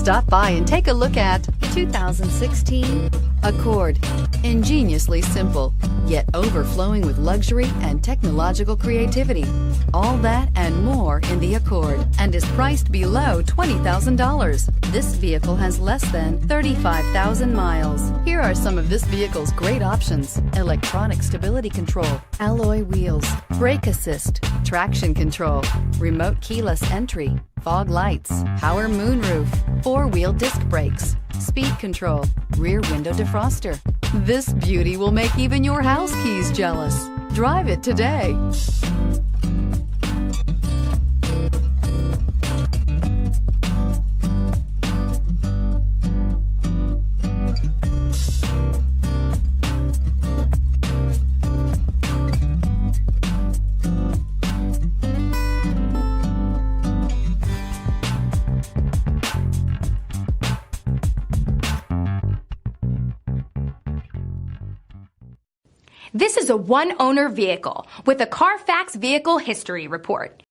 Stop by and take a look at 2016 Accord. Ingeniously simple, yet overflowing with luxury and technological creativity. All that and more in the Accord, and is priced below $20,000. This vehicle has less than 35,000 miles. Here are some of this vehicle's great options: electronic stability control, alloy wheels, brake assist, traction control, remote keyless entry, fog lights, power moonroof, four-wheel disc brakes, speed control, rear window defroster. This beauty will make even your house keys jealous. Drive it today. This is a one-owner vehicle with a Carfax Vehicle History Report.